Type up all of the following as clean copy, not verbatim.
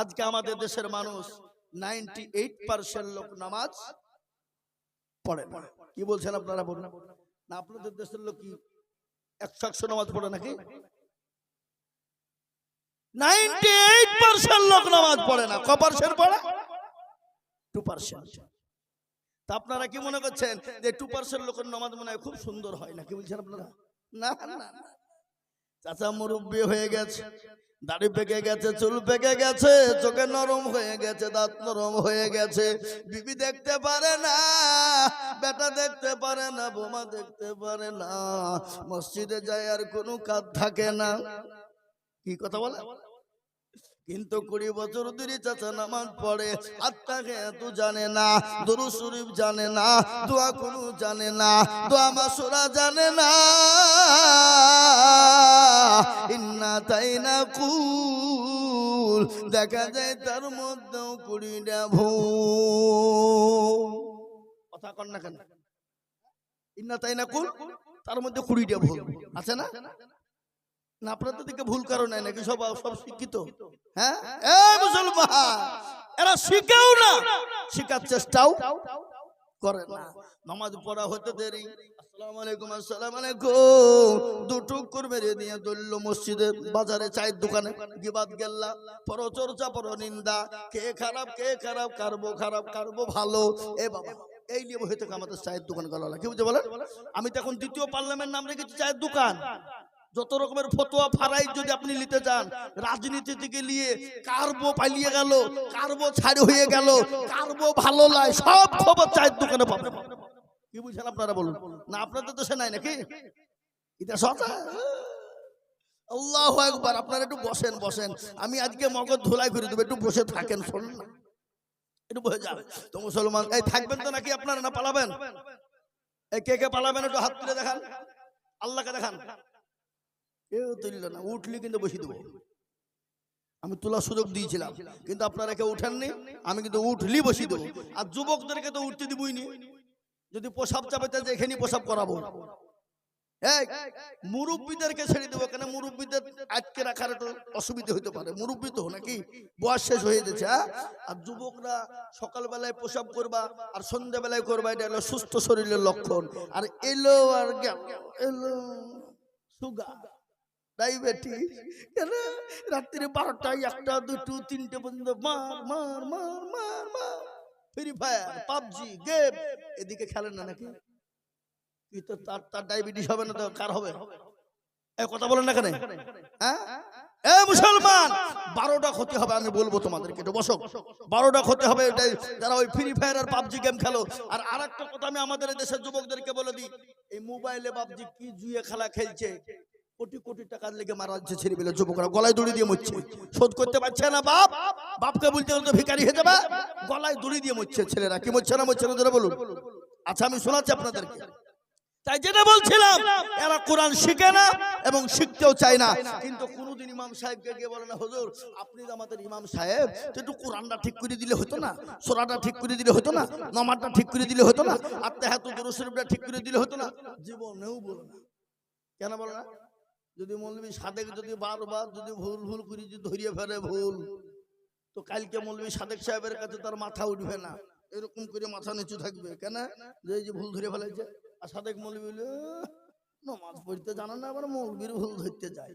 আজকে আমাদের দেশের মানুষ 98% লোক নামাজ পড়ে না। কি বলছেন আপনারা? বলুন না, আপনাদের দেশের লোক কি 100 নামাজ পড়ে নাকি? 98% লোক নামাজ পড়ে না। ক পার্সেন্ট পড়ে? 2%। তা আপনারা কি মনে করছেন যে 2% লোকের নামাজ মনে হয় খুব সুন্দর হয় না? কি বলছেন আপনারা? না না, চাচা মুরব্বী হয়ে গেছে, দাড়ি পেকে গেছে, চুল পেকে গেছে, চোখে নরম হয়ে গেছে, দাঁত নরম হয়ে গেছে, বিবি দেখতে পারে না, বেটা দেখতে পারে না, বোমা দেখতে পারে না, মসজিদে যায় আর কোনো কাজ থাকে না। কি কথা বলে? কিন্তু 20 বছর ধরে চাচা নামাজ পড়ে, আত্মাকে এত জানে না, দুরূদ শরীফ জানে না, দোয়া কোনো জানে না, দোয়া মাসুরা জানে না। ইন্না তাইনা কুল, দেখা যায় তার মধ্যেও 20টা ভুল। কথা কন না কেন? ইন্না তাইনা কুল, তার মধ্যে 20টা ভুল আছে না? না, আপনাদের দিকে ভুল কারণ নাই নাকি? সব শিক্ষিত? হ্যাঁ, এই মুসলমান, এরা শিখেও না, শিখার চেষ্টাও করে না। নামাজ পড়া হতে দেরি, আসসালামু আলাইকুম, আসসালামু আলাইকুম, দুটুক করে মেরে দিয়ে দৌড়ল মসজিদে, বাজারে, চায়ের দোকানে, গিবাত গেল্লা, পরচর্চা, পরনিন্দা, কে খারাপ কে খারাপ, কারবো খারাপ কারবো ভালো। এ বাবা, এই নিয়ে হয়ে থেকে আমাদের চায়ের দোকান গেল। কি বুঝতে বলেন? আমি তো এখন দ্বিতীয় পার্লামেন্ট নাম রেখেছি চায়ের দোকান। যত রকমের ফতোয়া ফারাই যদি আপনি নিতে চান, রাজনীতি থেকে নিয়ে কারবো পালিয়ে গেল, কারবো ছাড় হয়ে গেল, কারবো ভালো লাগে, সব খবর চায়ের দোকানে পাবেন। কি বুঝছেন আপনারা? বলুন না, আপনাদের দেশে নাই নাকি? এটা সচা। আল্লাহু আকবার। আপনারা একটু বসেন বসেন, আমি আজকে মগজ ধুলাই করে দেবো, একটু বসে থাকেন, শোনেন না, একটু বসে যাবে তো মুসলমান। এই থাকবেন তো নাকি আপনারা, না পালাবেন? এই কে কে পালাবেন একটু হাত তুলে দেখান, আল্লাহকে দেখান। কেউ তুলল না, উঠলি কিন্তু বসিয়ে দেবো। আমি তোলার সুযোগ দিয়েছিলাম, কিন্তু আপনারা কেউ উঠেননি, আমি কিন্তু উঠলি বসিয়ে দেবো। আর যুবকদেরকে তো উঠতে দিবই নি, যদি প্রসাব চাপাতে যে এখানে প্রসাব করাবো। মুরব্বীদেরকে ছেড়ে দেবো, কেন মুরব্বীদের আটকে রাখার একটু অসুবিধা হতে পারে, মুরব্বী তো নাকি বয়স শেষ হয়ে যাচ্ছে। আর যুবকরা সকালবেলায় প্রসাব করবা আর সন্ধ্যাবেলায় করবা, এটা হলো সুস্থ শরীরের লক্ষণ। আর এলো আর গেল, এলো সুগার, ডায়াবেটিস, কেন রাত্রি 12টা 1টা 2টো 3টে পর্যন্ত মার মার মার মার মার, ফ্রি ফায়ার, পাবজি, গেম, এদিকে খেলেন না নাকি? কি তো তার ডায়াবেটিস হবে না তো কার হবে? এই কথা বলেন না কেন? হ্যাঁ, এ মুসলমান, 12টা ক্ষতি হবে, আমি বলবো তোমাদেরকে, একটু বসো। 12টা ক্ষতি হবে যারা ওই ফ্রি ফায়ার আর পাবজি গেম খেলো। আর আরেকটা কথা আমি আমাদের দেশের যুবকদেরকে বলে দিই, এই মোবাইলে পাবজি কি জুয়ে খেলা খেলছে, কোটি কোটি টাকার লেগে মারা যাচ্ছে ছেলেমেলে, যুবকরা গলায় দড়ি দিয়ে মরছে, শোধ করতে পারছে না বাপ, বাপকে বলতে তো ভিখারি হয়ে যাবে, গলায় দড়ি দিয়ে মরছে ছেলেরা। কি মরছে না মরছে না ধরে বলুন। আচ্ছা, আমি শোনাচ্ছি আপনাদেরকে। তাই যেটা বলছিলাম, এরা কোরআন শিখে না এবং শিখতেও চায় না। কিন্তু কোনদিন ইমাম সাহেবকে গিয়ে বলে না, হুজুর আপনি আমাদের ইমাম সাহেব, একটু কোরআনটা ঠিক করে দিলে হতো না, সূরাটা ঠিক করে দিলে হতো না, নামাজটা ঠিক করে দিলে হতো না, আত্মাহিয়াতুদ দুরূদ শরীফটা ঠিক করে দিলে হতো না। জীবনেও বলে না। কেন বলে না? যদি মৌলবী সাদেক যদি বারবার যদি ভুল ভুল করে যদি ধরিয়ে ফেলে ভুল, তো কালকে মৌলবী সাদেক সাহেবের কাছে তার মাথা উঠবে না, এরকম করে মাথা নিচু থাকবে। কেন? যে ভুল ধরে ফেলেছে। আর সাদেক মৌলবী নামাজ পড়তে জানা না, আবার মৌলবীর ভুল ধরতে যায়।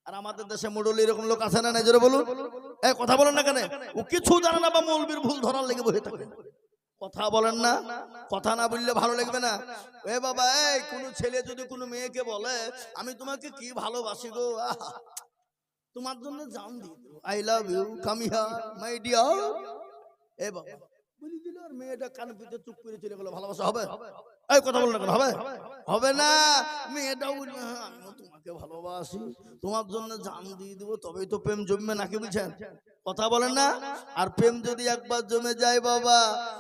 আর আমাদের দেশে মোড়ল এরকম লোক আছে না? জোরে বলুন। এই কথা বলেন না কেন? ও কিছু জানে না বা মৌলবীর ভুল ধরার লেগে বসে থাকে। কথা বলেন না, কথা না বললে ভালো লাগবে না। এ বাবা, এই কোন ছেলে যদি কোনো মেয়েকে বলে আমি তোমাকে কি ভালোবাসি গো, তোমার জন্য জান দিই, I love you, come here my dear, এ বাবা বলি দিল, আর মেয়েটা কান পিতে চুপ করে চলে গেল, ভালোবাসা হবে? এই কথা বলেন না কেন? হবে? হবে না। মেয়েটাও বলবে হ্যাঁ আমিও তোমাকে ভালোবাসি, তোমার জন্য জান দিয়ে দেবো, তবেই তো প্রেম জমবে নাকি? বুঝছেন? কথা বলেন না। আর প্রেম যদি একবার জমে যায় বাবা,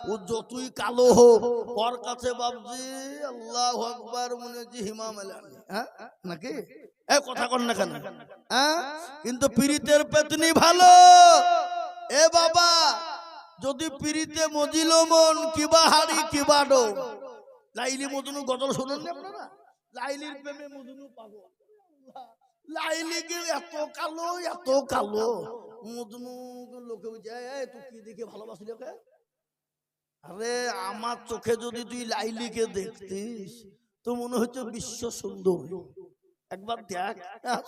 ও যতই কালো হোক, ওর কাছে বাবজি আল্লাহু আকবার মনে হচ্ছে হিমাম আলানি। হ্যাঁ নাকি? এই কথা কন না কেন? হ্যাঁ, কিন্তু পীড়িতের পেতনি ভালো। এ বাবা, যদি পীড়িতে মজিল মন কিবা হাড়ি কিবা ডো, লাইলি মজনু গজল শোনেন না আপনারা? লাইলির প্রেমে মজনু পাগল, লাইলিকে এত কালো মজনু লোকে যায় তুই কি দেখে ভালোবাসলি ওকে? আরে আমার চোখে যদি তুই লাইলিকে দেখতিস তো মনে হচ্ছে বিশ্ব সুন্দর। একবার দেখ,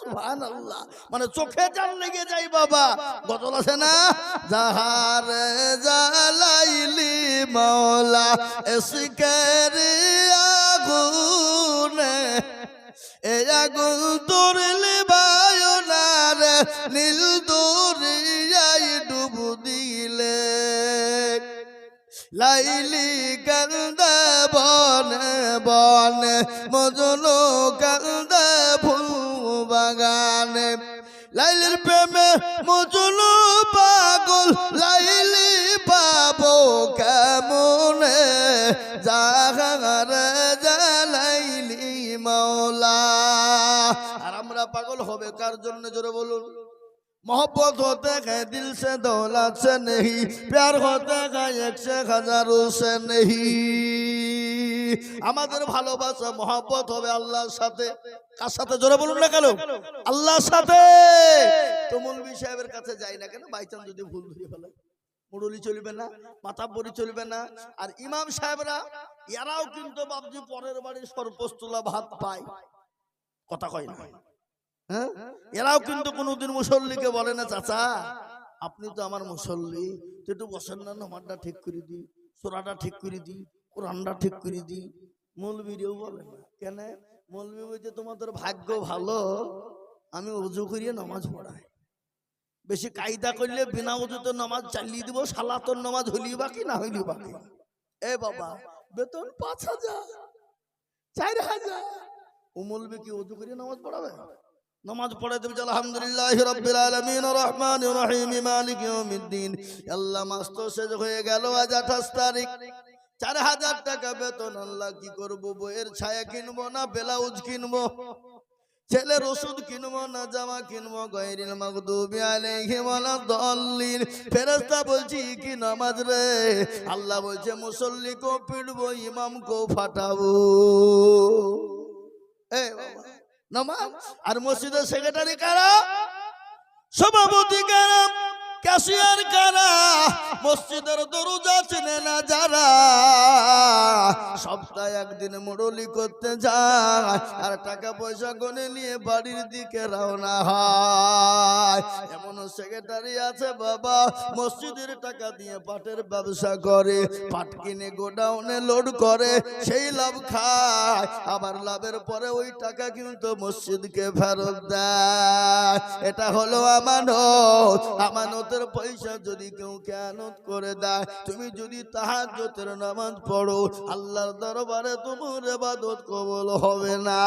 সুবহানাল্লাহ, মানে চোখে জান লেগে যাই বাবা। গজল আছে না, জাহারে জালাইলি মাওলা এসকের আগুনে, এ আগুন তোরলে বায়নার নীল দরিয়ায় ডুব দিলে, লাইলি কান্দে বনে বনে, মজনু কান্দে ফুল বাগানে, লাইলির প্রেমে মজনু পাগল, লাইলি পাবো কেমনে, জাহারে জালাইলি মাওলা। আর আমরা পাগল হবে কার জন্য জোরে বলুন? मोहब्बत होते हैं दिल से दौलत से नहीं, प्यार होते हैं एक से हजारों से नहीं। আমাদের ভালোবাসা মহব্বত হবে আল্লাহর সাথে। কার সাথে জোরে বলুন না কেন? আল্লাহর সাথে। তো মৌলভী সাহেবের কাছে যাই না কেন? বাইচান যদি ভুল ধরে ফেলে, মুরলি চলবে না, মাতাব্বরি চলবে না। আর ইমাম সাহেবরা এরাও কিন্তু বাবজি পরের বাড়ির সরপোস্তলা ভাত পায়, কথা কয় না। হ্যাঁ, এরাও কিন্তু কোনোদিন মুসল্লিকে বলে না চাচা আপনি তো আমার মুসল্লি, তো একটু বসেন না, নামাজটা ঠিক করে দিই, সূরাটা ঠিক করে দিই, কোরআনটা ঠিক করে দিই। মৌলবীরাও বলে না কেন? মৌলবী বলছে তোমাদের ভাগ্য ভালো, আমি ওযু করিয়ে নামাজ পড়াই। বেশি কায়দা করলে বিনা ওযুতে নামাজ চালিয়ে দিব, সালাতর নামাজ হইলি বাকি না হইলি বাকি। এ বাবা, বেতন ৫,০০০ ৪,০০০, ও মৌলবী কি ওযু করিয়ে নামাজ পড়াবে? নামাজ পড়ে দেবে আলহামদুলিল্লাহি রাব্বিল আলামিন রহমানির রহিম মালিকি ইয়াউমিদ্দিন। আল্লাহ মাস তো শেষ হয়ে গেল, আজ ২৮ তারিখ। ৪,০০০ টাকা বেতন, আল্লাহ কি করব? বইয়ের ছায়া কিনবো না ব্লাউজ কিনবো, ছেলের ওষুধ কিনবো না জামা কিনবো? গায়রিল মাগদুবি আলাইহিম ওয়ালাদ-দাল্লিন। ফেরেশতা বলছি কি নামাজ রে? আল্লাহ বলছে মুসল্লি কো পিটবো, ইমাম কো ফাটাবো। এ বাবা, নামাজ। আর মসজিদের সেক্রেটারি কারা? সভাপতি কারা? ক্যাশিয়ার কারা? মসজিদের দরজা চিনে না যারা, সপ্তাহে একদিন মুরলি করতে যায় আর টাকা পয়সা গনে নিয়ে বাড়ির দিকে রওনা হয়। এমন সেক্রেটারি আছে বাবা, মসজিদের টাকা দিয়ে পাটের ব্যবসা করে, পাট কিনে গোডাউনে লোড করে, সেই লাভ খায়, আবার লাভের পরে ওই টাকা কিন্তু মসজিদকে ফেরত দেয়। এটা হলো আমানত। আমানতের পয়সা যদি কেউ খেয়ানত করে দেয়, তুমি যদি তাহাজ্জুদের নামাজ পড়ো, আল্লাহর দরবারে তোমার ইবাদত কবুল হবে না।